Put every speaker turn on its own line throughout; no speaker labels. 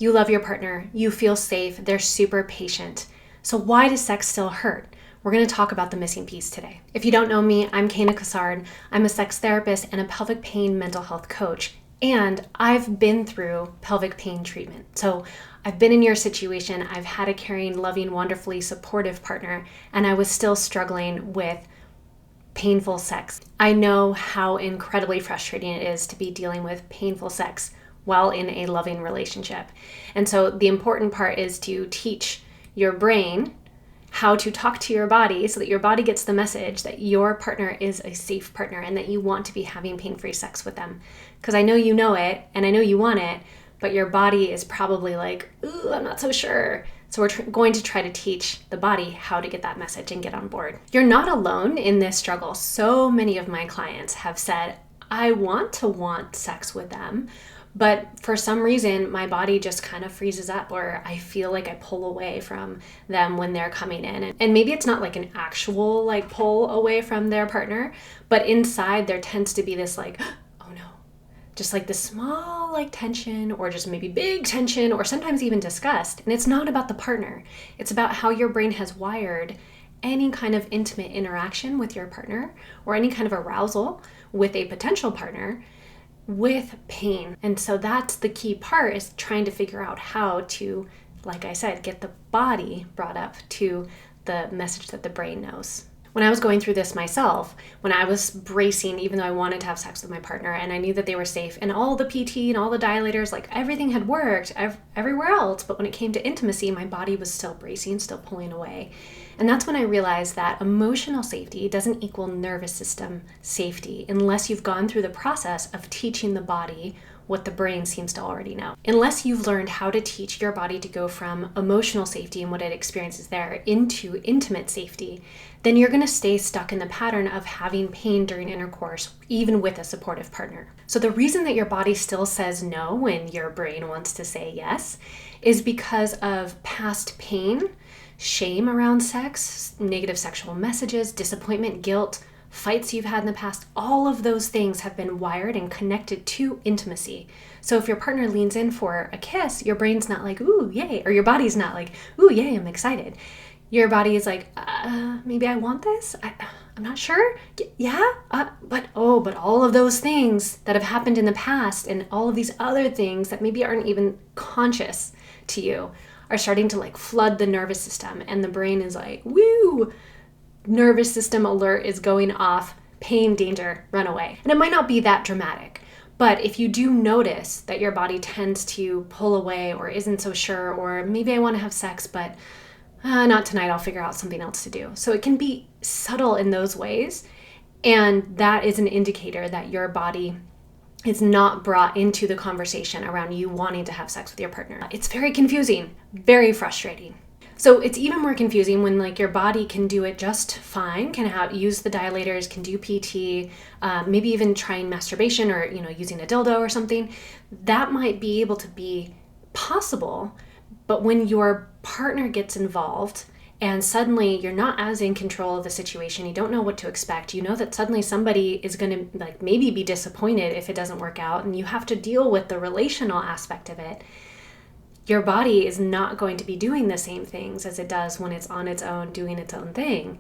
You love your partner, you feel safe, they're super patient. So why does sex still hurt? We're going to talk about the missing piece today. If you don't know me, I'm Kana Cassard. I'm a sex therapist and a pelvic pain mental health coach. And I've been through pelvic pain treatment. So I've been in your situation. I've had a caring, loving, wonderfully supportive partner, and I was still struggling with painful sex. I know how incredibly frustrating it is to be dealing with painful sex while in a loving relationship. And so the important part is to teach your brain how to talk to your body so that your body gets the message that your partner is a safe partner and that you want to be having pain-free sex with them. Because I know you know it and I know you want it, but your body is probably like, ooh, I'm not so sure. So we're going to try to teach the body how to get that message and get on board. You're not alone in this struggle. So many of my clients have said, I want to want sex with them, but for some reason, my body just kind of freezes up, or I feel like I pull away from them when they're coming in. And maybe it's not like an actual like pull away from their partner, but inside there tends to be this like, oh no, just like this small like tension, or just maybe big tension, or sometimes even disgust. And it's not about the partner. It's about how your brain has wired any kind of intimate interaction with your partner or any kind of arousal with a potential partner with pain. And so that's the key part, is trying to figure out how to, like I said, get the body brought up to the message that the brain knows. When I was going through this myself, when I was bracing, even though I wanted to have sex with my partner and I knew that they were safe and all the PT and all the dilators, like everything had worked everywhere else, but when it came to intimacy, my body was still bracing, still pulling away. And that's when I realized that emotional safety doesn't equal nervous system safety unless you've gone through the process of teaching the body what the brain seems to already know. Unless you've learned how to teach your body to go from emotional safety and what it experiences there into intimate safety, then you're going to stay stuck in the pattern of having pain during intercourse, even with a supportive partner. So the reason that your body still says no when your brain wants to say yes is because of past pain, shame around sex, negative sexual messages, disappointment, guilt, fights you've had in the past. All of those things have been wired and connected to intimacy. So if your partner leans in for a kiss, your brain's not like, ooh, yay, or your body's not like, ooh, yay, I'm excited. Your body is like, maybe I want this? I'm not sure. Yeah, but all of those things that have happened in the past and all of these other things that maybe aren't even conscious to you are starting to like flood the nervous system, and the brain is like, woo, nervous system alert is going off, pain, danger, run away. And it might not be that dramatic, but if you do notice that your body tends to pull away or isn't so sure, or maybe I want to have sex, but not tonight, I'll figure out something else to do. So it can be subtle in those ways, and that is an indicator that your body is not brought into the conversation around you wanting to have sex with your partner. It's very confusing, very frustrating. So it's even more confusing when like your body can do it just fine, can use the dilators, can do PT, maybe even trying masturbation or using a dildo or something. That might be able to be possible, but when your partner gets involved and suddenly you're not as in control of the situation, you don't know what to expect, you know that suddenly somebody is going to like maybe be disappointed if it doesn't work out, and you have to deal with the relational aspect of it. Your body is not going to be doing the same things as it does when it's on its own, doing its own thing.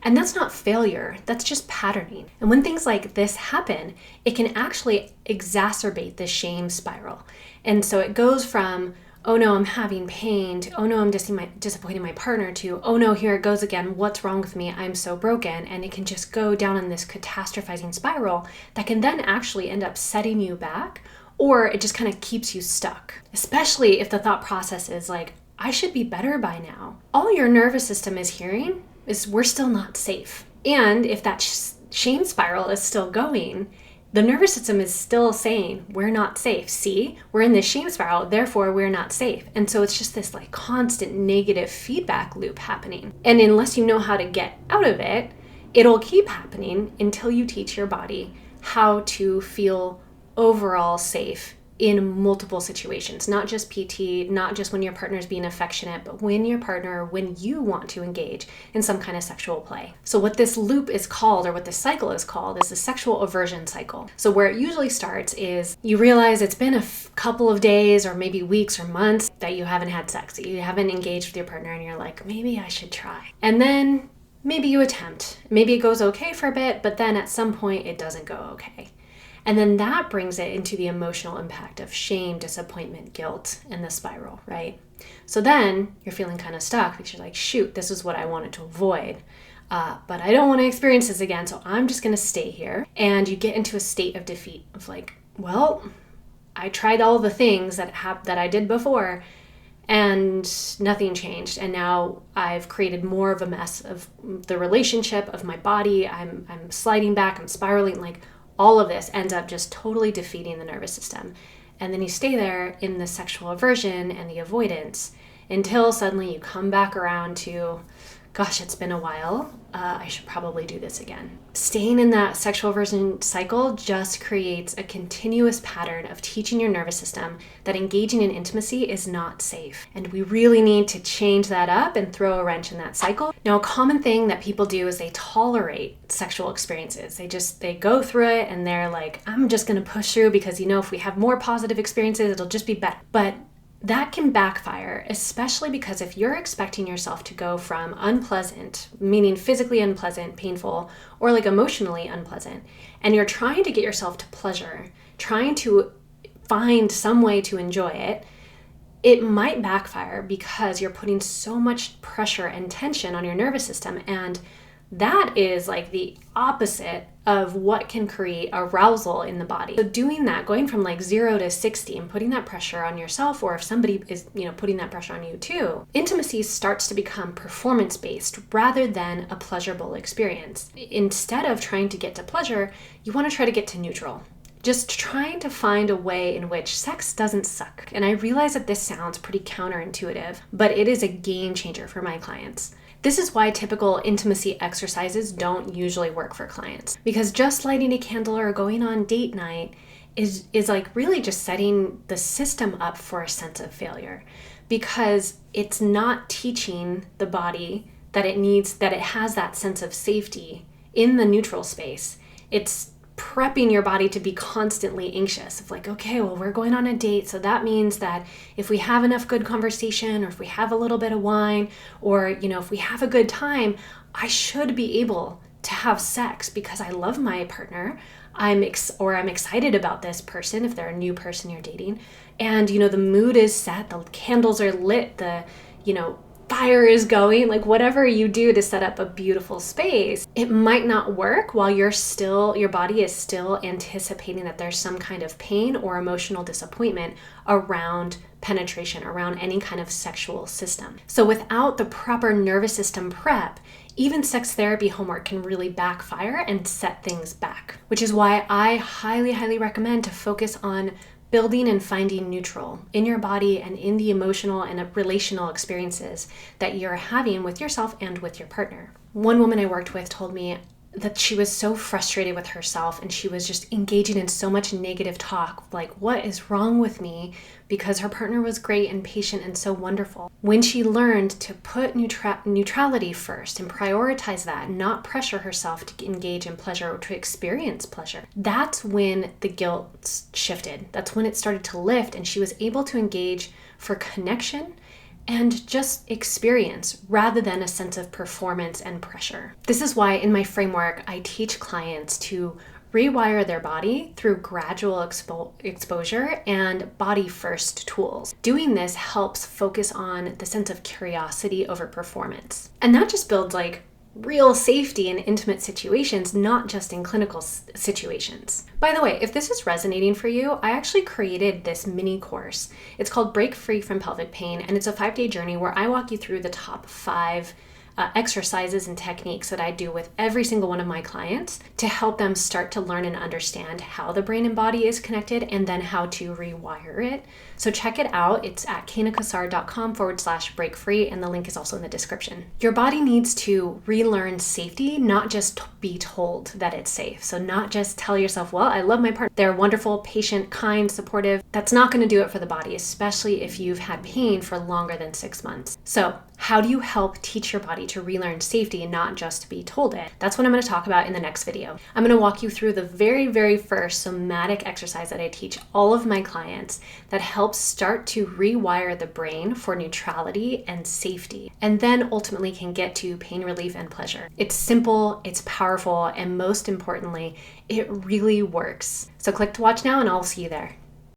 And that's not failure, that's just patterning. And when things like this happen, it can actually exacerbate the shame spiral. And so it goes from, oh no, I'm having pain, to, oh no, I'm disappointing my partner, to, oh no, here it goes again, what's wrong with me, I'm so broken. And it can just go down in this catastrophizing spiral that can then actually end up setting you back, or it just kind of keeps you stuck. Especially if the thought process is like, I should be better by now. All your nervous system is hearing is we're still not safe. And if that shame spiral is still going, the nervous system is still saying, we're not safe. See, we're in this shame spiral, therefore we're not safe. And so it's just this like constant negative feedback loop happening. And unless you know how to get out of it, it'll keep happening until you teach your body how to feel overall safe in multiple situations, not just PT, not just when your partner's being affectionate, but when you want to engage in some kind of sexual play. So what this loop is called, or what this cycle is called, is the sexual aversion cycle. So where it usually starts is you realize it's been a couple of days or maybe weeks or months that you haven't had sex, that you haven't engaged with your partner, and you're like, maybe I should try. And then maybe you attempt. Maybe it goes okay for a bit, but then at some point it doesn't go okay. And then that brings it into the emotional impact of shame, disappointment, guilt, and the spiral, right? So then you're feeling kind of stuck because you're like, shoot, this is what I wanted to avoid. But I don't want to experience this again, so I'm just going to stay here. And you get into a state of defeat of like, well, I tried all the things that I did before, and nothing changed. And now I've created more of a mess of the relationship, of my body. I'm sliding back, I'm spiraling, like all of this ends up just totally defeating the nervous system. And then you stay there in the sexual aversion and the avoidance until suddenly you come back around to, gosh, it's been a while. I should probably do this again. Staying in that sexual aversion cycle just creates a continuous pattern of teaching your nervous system that engaging in intimacy is not safe. And we really need to change that up and throw a wrench in that cycle. Now, a common thing that people do is they tolerate sexual experiences. They go through it and they're like, I'm just going to push through because, if we have more positive experiences, it'll just be better. But that can backfire, especially because if you're expecting yourself to go from unpleasant, meaning physically unpleasant, painful, or like emotionally unpleasant, and you're trying to get yourself to pleasure, trying to find some way to enjoy it, it might backfire because you're putting so much pressure and tension on your nervous system. And that is like the opposite of what can create arousal in the body. So doing that, going from like 0 to 60 and putting that pressure on yourself, or if somebody is, putting that pressure on you too, intimacy starts to become performance-based rather than a pleasurable experience. Instead of trying to get to pleasure, you want to try to get to neutral. Just trying to find a way in which sex doesn't suck. And I realize that this sounds pretty counterintuitive, but it is a game changer for my clients. This is why typical intimacy exercises don't usually work for clients, because just lighting a candle or going on date night is like really just setting the system up for a sense of failure, because it's not teaching the body that it has that sense of safety in the neutral space. It's prepping your body to be constantly anxious of like, okay, well, we're going on a date. So that means that if we have enough good conversation, or if we have a little bit of wine, or, if we have a good time, I should be able to have sex because I love my partner. I'm excited about this person if they're a new person you're dating. And, the mood is set, the candles are lit, the, fire is going, like whatever you do to set up a beautiful space, it might not work while your body is still anticipating that there's some kind of pain or emotional disappointment around penetration, around any kind of sexual system. So without the proper nervous system prep, even sex therapy homework can really backfire and set things back, which is why I highly, highly recommend to focus on building and finding neutral in your body and in the emotional and relational experiences that you're having with yourself and with your partner. One woman I worked with told me that she was so frustrated with herself and she was just engaging in so much negative talk, like, what is wrong with me? Because her partner was great and patient and so wonderful. When she learned to put neutrality first and prioritize that, not pressure herself to engage in pleasure or to experience pleasure, that's when the guilt shifted. That's when it started to lift and she was able to engage for connection and just experience rather than a sense of performance and pressure. This is why in my framework, I teach clients to rewire their body through gradual exposure and body-first tools. Doing this helps focus on the sense of curiosity over performance. And that just builds like real safety in intimate situations, not just in clinical situations. By the way, if this is resonating for you, I actually created this mini course. It's called Break Free from Pelvic Pain, and it's a 5-day journey where I walk you through the top 5 exercises and techniques that I do with every single one of my clients to help them start to learn and understand how the brain and body is connected and then how to rewire it. So check it out. It's at kanakassar.com/break free, and the link is also in the description. Your body needs to relearn safety, not just be told that it's safe. So not just tell yourself, well, I love my partner, they're wonderful, patient, kind, supportive. That's not going to do it for the body, especially if you've had pain for longer than 6 months. So how do you help teach your body to relearn safety and not just be told it? That's what I'm going to talk about in the next video. I'm going to walk you through the very, very first somatic exercise that I teach all of my clients that helps start to rewire the brain for neutrality and safety, and then ultimately can get to pain relief and pleasure. It's simple, it's powerful, and most importantly, it really works. So click to watch now and I'll see you there.